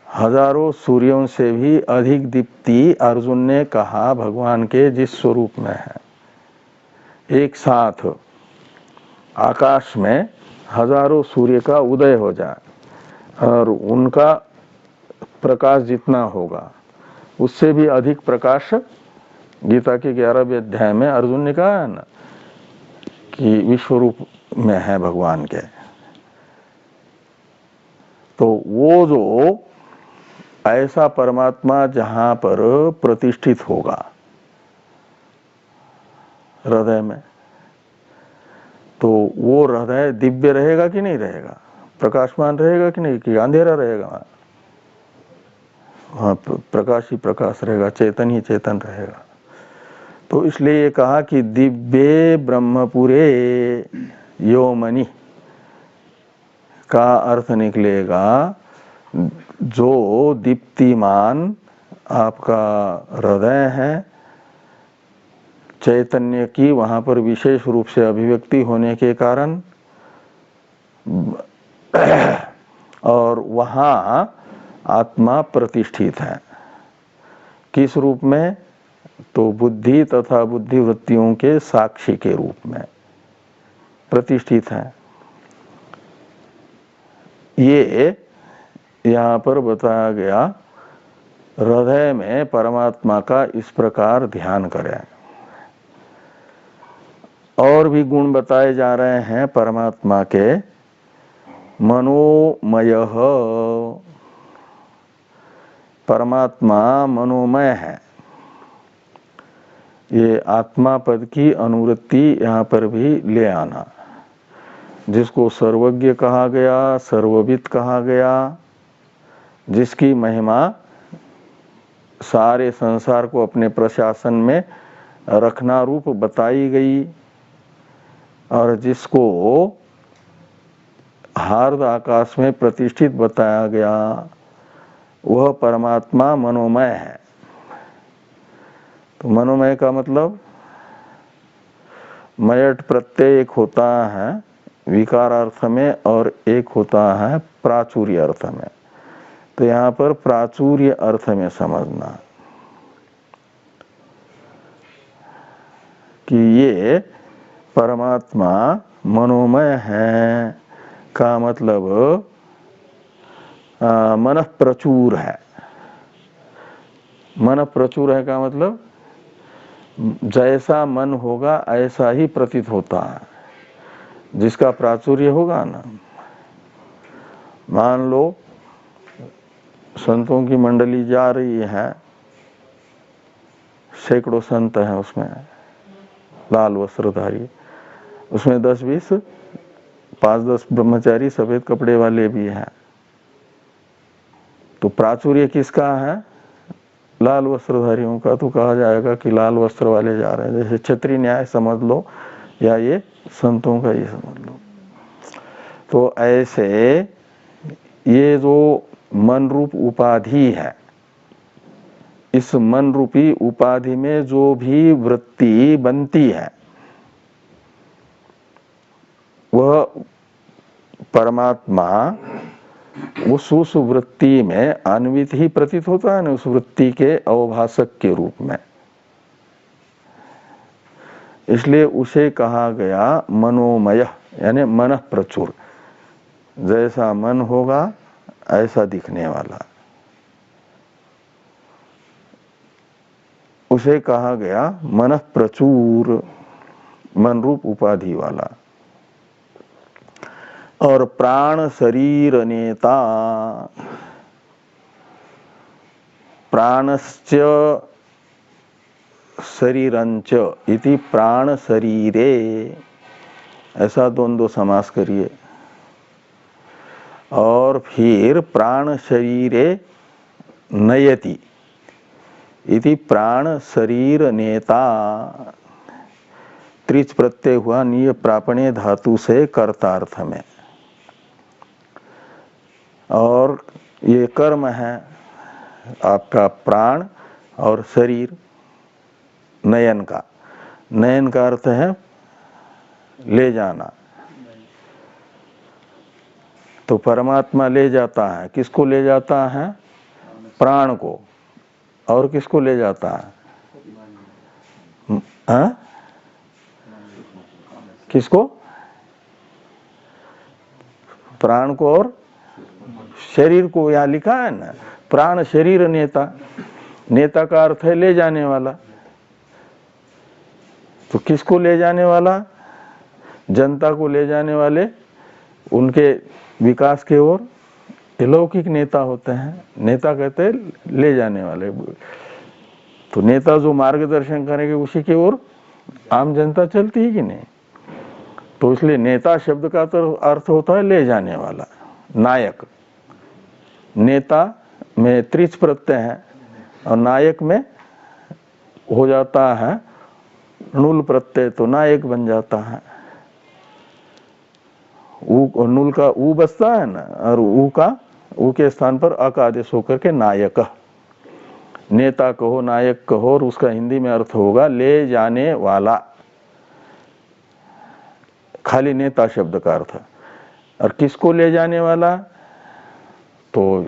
हजारों सूर्यों से भी अधिक दीप्ति अर्जुन ने कहा भगवान के जिस स्वरूप में है। एक साथ आकाश में हजारों सूर्य का उदय हो जाए और उनका प्रकाश जितना होगा उससे भी अधिक प्रकाश गीता के 11वें अध्याय में अर्जुन ने कहा है ना कि विश्व रूप में है भगवान के। तो वो जो ऐसा परमात्मा जहां पर प्रतिष्ठित होगा हृदय में, तो वो हृदय दिव्य रहेगा कि नहीं रहेगा? प्रकाशमान रहेगा कि नहीं, कि अंधेरा रहेगा? वहां प्रकाश ही प्रकाश रहेगा, चेतन ही चेतन रहेगा। तो इसलिए ये कहा कि दिव्ये ब्रह्मपुरे योमनि का अर्थ निकलेगा जो दीप्तिमान आपका हृदय है, चैतन्य की वहां पर विशेष रूप से अभिव्यक्ति होने के कारण और वहां आत्मा प्रतिष्ठित है। किस रूप में? तो बुद्धि तथा बुद्धि वृत्तियों के साक्षी के रूप में प्रतिष्ठित है। ये यहाँ पर बताया गया। हृदय में परमात्मा का इस प्रकार ध्यान करें। और भी गुण बताए जा रहे हैं परमात्मा के। मनोमय, परमात्मा मनोमय है। ये आत्मा पद की अनुवृत्ति यहाँ पर भी ले आना। जिसको सर्वज्ञ कहा गया, सर्वविद कहा गया, जिसकी महिमा सारे संसार को अपने प्रशासन में रखना रूप बताई गई, और जिसको हार्द आकाश में प्रतिष्ठित बताया गया, वह परमात्मा मनोमय है। तो मनोमय का मतलब मयट प्रत्यय एक होता है विकार अर्थ में और एक होता है प्राचुर्य अर्थ में। तो यहाँ पर प्राचुर्य अर्थ में समझना कि ये परमात्मा मनोमय है का मतलब मन प्रचुर है। मन प्रचुर है का मतलब जैसा मन होगा ऐसा ही प्रतीत होता है। जिसका प्राचुर्य होगा ना, मान लो संतों की मंडली जा रही है, सैकड़ों संत हैं उसमें, लाल वस्त्रधारी, उसमें 10-20 5-10 ब्रह्मचारी सफेद कपड़े वाले भी हैं। तो प्राचुर्य किसका है? लाल वस्त्रधारियों का। तो कहा जाएगा कि लाल वस्त्र वाले जा रहे हैं। जैसे क्षत्रिय न्याय समझ लो या ये संतों का ये समझ लो। तो ऐसे ये जो मन रूप उपाधि है, इस मन रूपी उपाधि में जो भी वृत्ति बनती है वह परमात्मा उस वृत्ति में अन्वित ही प्रतीत होता है ना, उस वृत्ति के अवभाषक के रूप में। इसलिए उसे कहा गया मनोमय, यानी मन प्रचुर। जैसा मन होगा ऐसा दिखने वाला, उसे कहा गया मन प्रचुर, मन रूप उपाधि वाला। और प्राण शरीर नेता, प्राणश्च शरीरंच इति प्राण शरीरे, ऐसा द्वंद्व समास करिए। और फिर प्राण शरीरे नयति इति प्राण शरीर नेता, त्रिच प्रत्यय हुआ निय प्रापणे धातु से कर्तार्थ में। और ये कर्म है आपका प्राण और शरीर, नयन का। नयन का अर्थ है ले जाना। तो परमात्मा ले जाता है, किसको ले जाता है? प्राण को। और किसको ले जाता है? हाँ? किसको? प्राण को और शरीर को। यहां लिखा है ना, प्राण शरीर नेता। नेता का अर्थ है ले जाने वाला। तो किसको ले जाने वाला? जनता को ले जाने वाले, उनके विकास की ओर लौकिक नेता होते हैं। नेता कहते हैं ले जाने वाले। तो नेता जो मार्गदर्शन करेंगे उसी की ओर आम जनता चलती है कि नहीं। तो इसलिए नेता शब्द का तो अर्थ होता है ले जाने वाला, नायक। नेता में त्रिच प्रत्यय है और नायक में हो जाता है नुल प्रत्यय, तो नायक बन जाता है। ऊ नुल का ऊ बसता है ना, और ऊ का ऊ के स्थान पर अ का आदेश होकर के नायक। नेता कहो, नायक कहो, और उसका हिंदी में अर्थ होगा ले जाने वाला। खाली नेता शब्द का अर्थ। और किसको ले जाने वाला? तो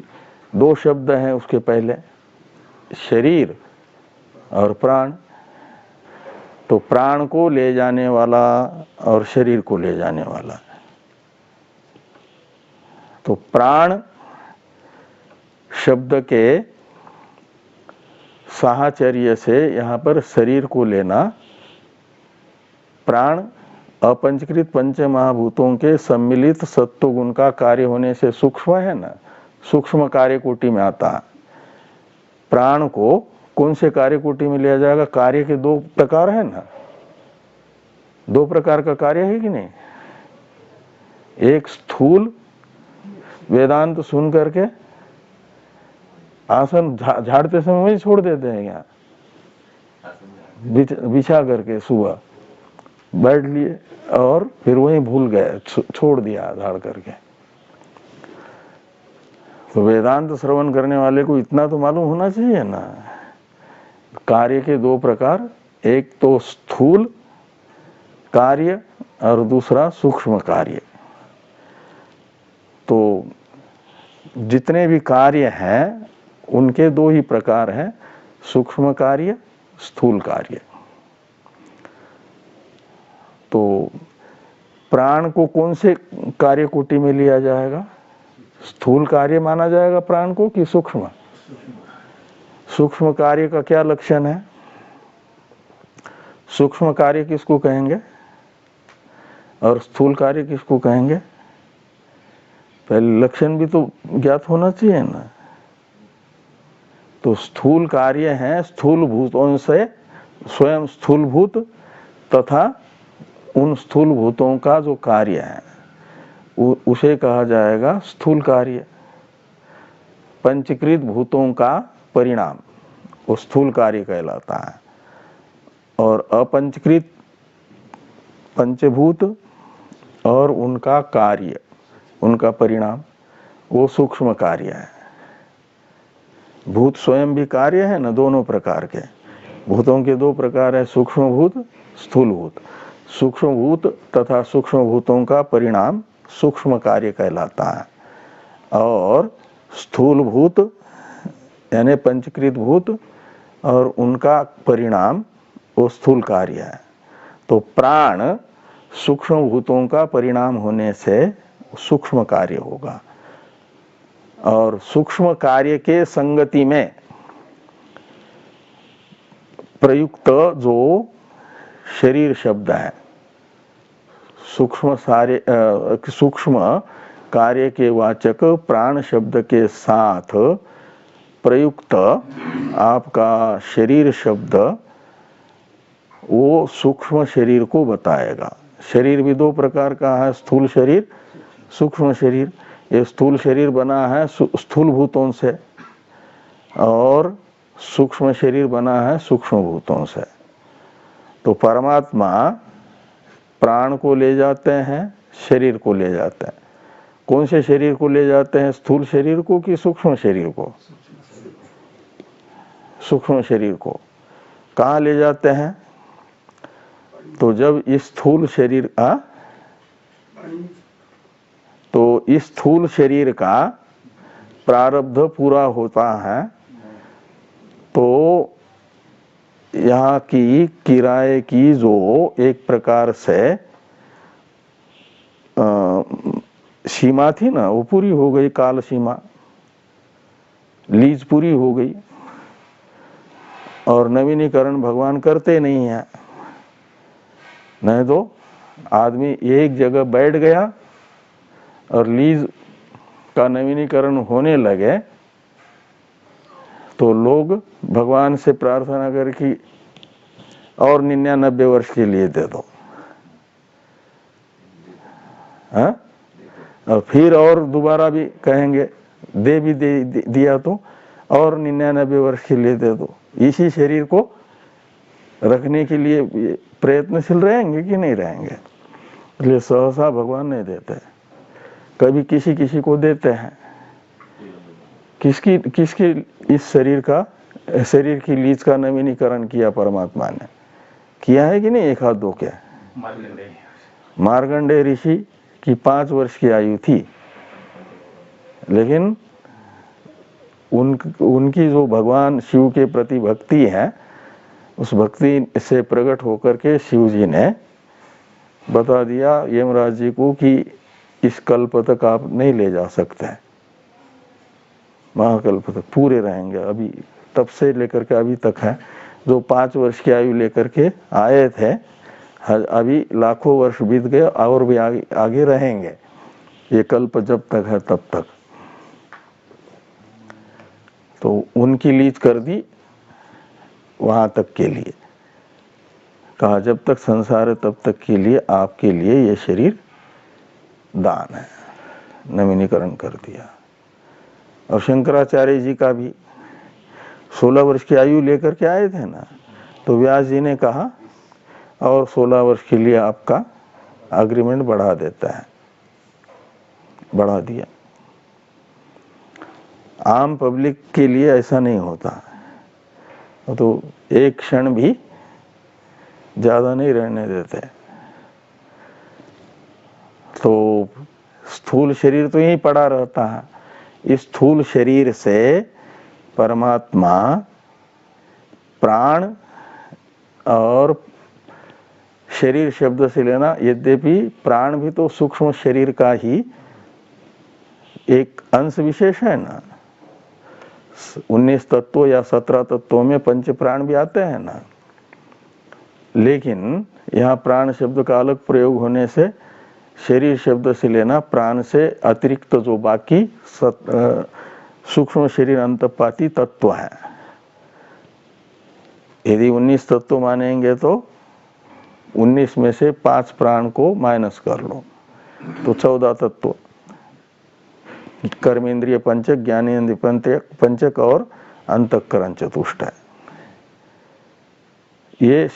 दो शब्द हैं उसके पहले, शरीर और प्राण। तो प्राण को ले जाने वाला और शरीर को ले जाने वाला। तो प्राण शब्द के साहचर्य से यहाँ पर शरीर को लेना, प्राण अपंचकृत पंच महाभूतों के सम्मिलित सत्व गुण का कार्य होने से सूक्ष्म है ना, सूक्ष्म कार्य कोटि में आता है। प्राण को कौन से कार्य कोटि में लिया जाएगा? कार्य के दो प्रकार है ना, दो प्रकार का कार्य है कि नहीं? एक स्थूल वेदांत सुन करके आसन झाड़ते समय वही छोड़ देते हैं, यहाँ बिछा करके सुबह बैठ लिए और फिर वही भूल गए, छोड़ दिया झाड़ करके। तो वेदांत श्रवण करने वाले को इतना तो मालूम होना चाहिए ना, कार्य के दो प्रकार, एक तो स्थूल कार्य और दूसरा सूक्ष्म कार्य। तो जितने भी कार्य हैं उनके दो ही प्रकार हैं, सूक्ष्म कार्य, स्थूल कार्य। तो प्राण को कौन से कार्य कोटि में लिया जाएगा? स्थूल कार्य माना जाएगा प्राण को कि सूक्ष्म? सूक्ष्म कार्य का क्या लक्षण है? सूक्ष्म कार्य किसको कहेंगे और स्थूल कार्य किसको कहेंगे? पहले लक्षण भी तो ज्ञात होना चाहिए ना। तो स्थूल कार्य है स्थूल भूतों से स्वयं स्थूल भूत तथा उन स्थूल भूतों का जो कार्य है उसे कहा जाएगा स्थूल कार्य। पंचकृत भूतों का परिणाम वो स्थूल कार्य कहलाता है, और अपंचकृत पंचभूत और उनका कार्य, उनका परिणाम वो सूक्ष्म कार्य है। भूत स्वयं भी कार्य है ना, दोनों प्रकार के भूतों के दो प्रकार है, सूक्ष्म भूत, स्थूल भूत। सूक्ष्म भूत तथा सूक्ष्म भूतों का परिणाम सूक्ष्म कार्य कहलाता है, और स्थूल भूत यानी पंचकृत भूत और उनका परिणाम वो स्थूल कार्य है। तो प्राण सूक्ष्म भूतों का परिणाम होने से सूक्ष्म कार्य होगा, और सूक्ष्म कार्य के संगति में प्रयुक्त जो शरीर शब्द है, सूक्ष्म कार्य के वाचक प्राण शब्द के साथ प्रयुक्त आपका शरीर शब्द वो सूक्ष्म शरीर को बताएगा। शरीर भी दो प्रकार का है, स्थूल शरीर, सूक्ष्म शरीर। ये स्थूल शरीर बना है स्थूल भूतों से और सूक्ष्म शरीर बना है सूक्ष्म भूतों से। तो परमात्मा प्राण को ले जाते हैं, शरीर को ले जाते हैं। कौन से शरीर को ले जाते हैं? स्थूल शरीर को कि सूक्ष्म शरीर को? सूक्ष्म शरीर को। कहाँ ले जाते हैं? तो जब इस स्थूल शरीर तो इस स्थूल शरीर का प्रारब्ध पूरा होता है तो यहाँ की किराए की जो एक प्रकार से सीमा थी ना, वो पूरी हो गई, काल सीमा, लीज पूरी हो गई, और नवीनीकरण भगवान करते नहीं है। नहीं तो आदमी एक जगह बैठ गया और लीज का नवीनीकरण होने लगे तो लोग भगवान से प्रार्थना कर कि और 99 वर्ष के लिए दे दो, हाँ? और फिर और दोबारा भी कहेंगे दे भी दिया तो और 99 वर्ष के लिए दे दो। इसी शरीर को रखने के लिए प्रयत्नशील रहेंगे कि नहीं रहेंगे? इसलिए सहसा भगवान नहीं देते, कभी किसी किसी को देते हैं। किसकी इस शरीर की लीज का नवीनीकरण किया परमात्मा ने? किया है कि नहीं? एक हाथ दो क्या? मार्कंडेय ऋषि की 5 वर्ष की आयु थी, लेकिन उनकी जो भगवान शिव के प्रति भक्ति है, उस भक्ति से प्रकट होकर के शिव जी ने बता दिया यमराज जी को कि इस कल्प तक आप नहीं ले जा सकते, महाकल्प तक पूरे रहेंगे। अभी तब से लेकर के अभी तक है, जो 5 वर्ष की आयु लेकर के आए थे, अभी लाखों वर्ष बीत गए और भी आगे रहेंगे, ये कल्प जब तक है तब तक। तो उनकी लीज कर दी वहां तक के लिए, कहा जब तक संसार है तब तक के लिए आपके लिए ये शरीर दान है, नवीनीकरण कर दिया। और शंकराचार्य जी का भी 16 वर्ष की आयु लेकर के आए थे ना, तो व्यास जी ने कहा और 16 वर्ष के लिए आपका अग्रीमेंट बढ़ा देता है, बढ़ा दिया। आम पब्लिक के लिए ऐसा नहीं होता, तो एक क्षण भी ज्यादा नहीं रहने देते। तो स्थूल शरीर तो यहीं पड़ा रहता है, इस स्थूल शरीर से परमात्मा प्राण, और शरीर शब्द से लेना, यद्यपि प्राण भी तो सूक्ष्म शरीर का ही एक अंश विशेष है ना। 19 तत्वों या 17 तत्वों में पंच प्राण भी आते हैं ना, लेकिन यहाँ प्राण शब्द का अलग प्रयोग होने से शरीर शब्द से लेना प्राण से अतिरिक्त जो बाकी सूक्ष्म शरीर अंतपाती तत्व है। यदि 19 तत्व मानेंगे तो 19 में से 5 प्राण को माइनस कर लो तो 14 तत्व, कर्मेंद्रिय पंचक, ज्ञानेन्द्रिय पंचक और अंतःकरण चतुष्ट है। ये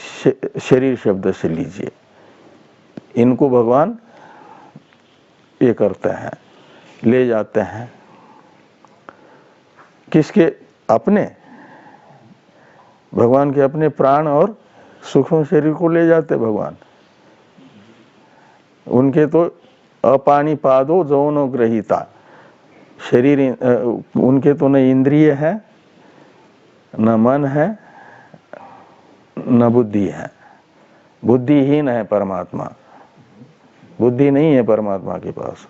शरीर शब्द से लीजिए, इनको भगवान ये करते हैं, ले जाते हैं। किसके? अपने, भगवान के अपने प्राण और सूक्ष्म शरीर को ले जाते भगवान। उनके तो अपाणिपादो जौनो ग्रहीता, शरीर उनके तो न इंद्रिय है, न मन है, न बुद्धि है, बुद्धिहीन है परमात्मा। बुद्धि नहीं है परमात्मा के पास,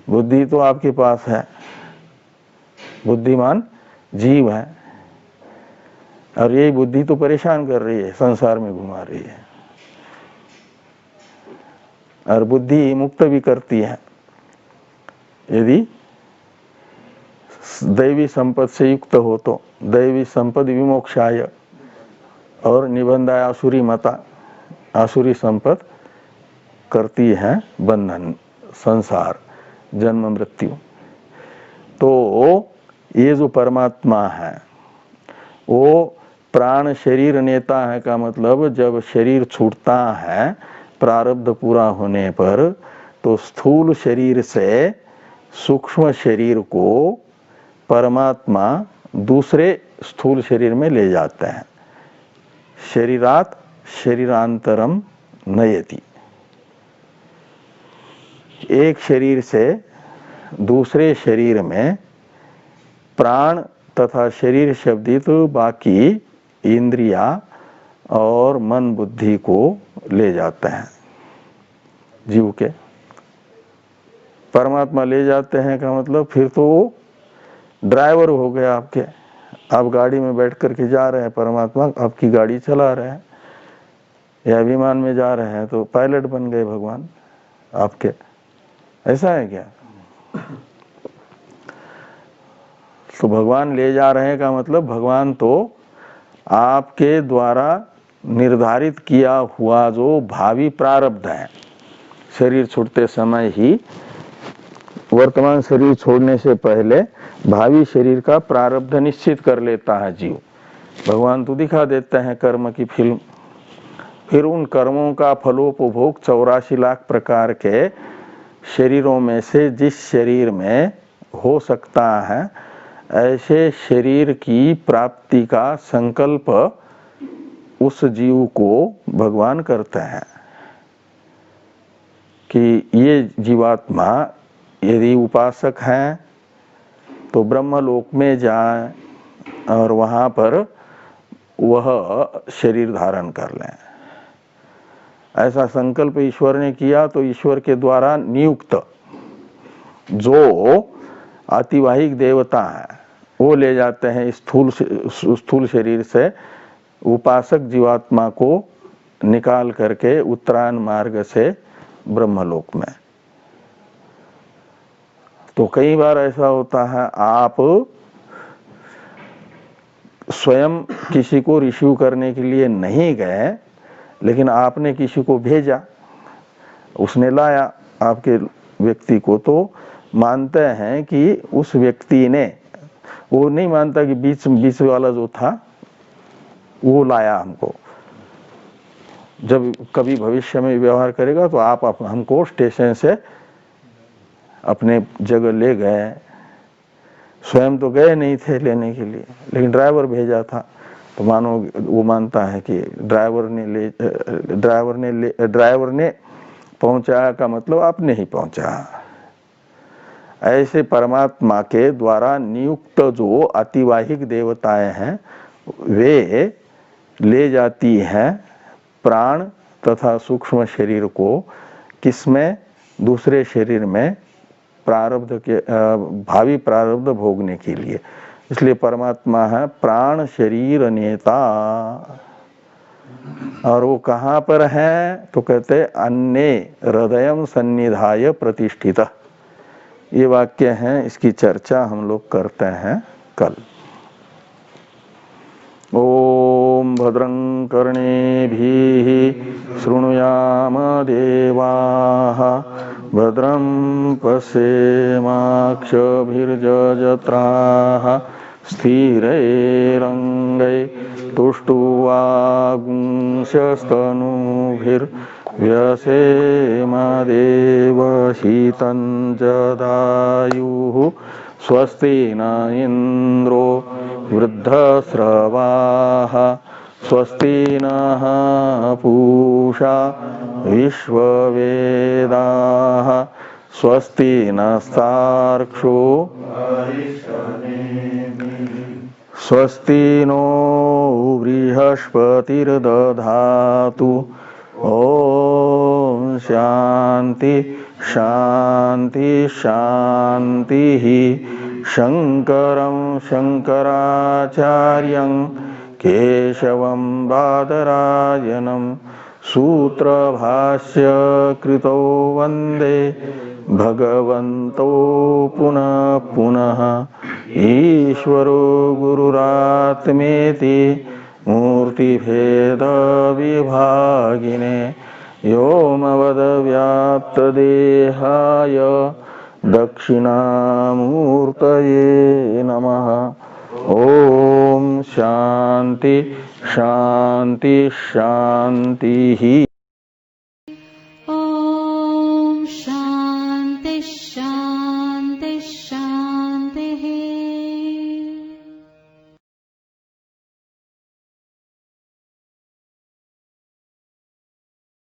बुद्धि तो आपके पास है, बुद्धिमान जीव है, और यही बुद्धि तो परेशान कर रही है, संसार में घुमा रही है, और बुद्धि मुक्त भी करती है। यदि दैवी संपद से युक्त हो तो दैवी संपद विमोक्षाय, और निबंधाय आसुरी मता, आसुरी संपद करती है बंधन, संसार, जन्म मृत्यु। तो ये जो परमात्मा है वो प्राण शरीर नेता है का मतलब, जब शरीर छूटता है प्रारब्ध पूरा होने पर, तो स्थूल शरीर से सूक्ष्म शरीर को परमात्मा दूसरे स्थूल शरीर में ले जाते हैं। शरीरात शरीरांतरम नयति, एक शरीर से दूसरे शरीर में प्राण तथा शरीर शब्दित बाकी इंद्रिया और मन बुद्धि को ले जाते हैं जीव के। परमात्मा ले जाते हैं का मतलब फिर तो वो ड्राइवर हो गया आपके, आप गाड़ी में बैठ करके जा रहे हैं, परमात्मा आपकी गाड़ी चला रहे हैं, या विमान में जा रहे हैं तो पायलट बन गए भगवान आपके। ऐसा है क्या? तो भगवान ले जा रहे हैं का मतलब भगवान तो आपके द्वारा निर्धारित किया हुआ जो भावी प्रारब्ध है, शरीर छूटते समय ही, वर्तमान शरीर छोड़ने से पहले भावी शरीर का प्रारब्ध निश्चित कर लेता है जीव। भगवान तो दिखा देते हैं कर्म की फिल्म, फिर उन कर्मों का फलोपभोग 84 लाख प्रकार के शरीरों में से जिस शरीर में हो सकता है, ऐसे शरीर की प्राप्ति का संकल्प उस जीव को भगवान करते हैं कि ये जीवात्मा यदि उपासक है तो ब्रह्मलोक में जाए और वहां पर वह शरीर धारण कर लें। ऐसा संकल्प ईश्वर ने किया तो ईश्वर के द्वारा नियुक्त जो अतिवाहिक देवता है वो ले जाते हैं स्थूल शरीर से उपासक जीवात्मा को निकाल करके उत्तरायण मार्ग से ब्रह्मलोक में। तो कई बार ऐसा होता है आप स्वयं किसी को रिसीव करने के लिए नहीं गए, लेकिन आपने किसी को भेजा, उसने लाया आपके व्यक्ति को, तो मानते हैं कि उस व्यक्ति ने, वो नहीं मानता कि बीच वाला जो था वो लाया हमको। जब कभी भविष्य में व्यवहार करेगा तो आप हमको स्टेशन से अपने जगह ले गए, स्वयं तो गए नहीं थे लेने के लिए, लेकिन ड्राइवर भेजा था, तो मानो वो मानता है कि ड्राइवर ने पहुंचाया का मतलब आपने ही पहुंचाया। ऐसे परमात्मा के द्वारा नियुक्त जो अतिवाहिक देवताएं हैं वे ले जाती हैं प्राण तथा सूक्ष्म शरीर को, किसमें? दूसरे शरीर में प्रारब्ध के भावी प्रारब्ध भोगने के लिए। इसलिए परमात्मा है प्राण शरीर नेता। और वो कहाँ पर है? तो कहते अन्ये हृदयम सन्निधाय प्रतिष्ठितः। ये वाक्य हैं, इसकी चर्चा हम लोग करते हैं कल। ओम भद्रं कर्णेभिः शृणुयाम देवाः भद्रं पश्येमाक्षभिर्यजत्राः स्थिरैरङ्गैस्तुष्ट्वागुंशस्तनूभिर्व्यसेम देवशीतं जदायुः स्वस्ति न इन्द्रो वृद्धस्रवाः स्वस्ति नः पूषा विश्ववेदाः स्वस्ति नस्तार्क्ष्यो स्वस्ति नो बृहस्पतिर्दधातु। ओम शांति शांति शांतिः। शंकरं शंकराचार्यं केशवं बादरायणं सूत्रभाष्य कृतो वंदे भगवन्तो पुनः पुनः। ईश्वरो गुरुरात्मेति मूर्तिभेद विभागिने व्योमवद्व्याप्तदेहाय दक्षिणामूर्तये नमः। ओम शांति शांति शांति। ओम शांति शांति।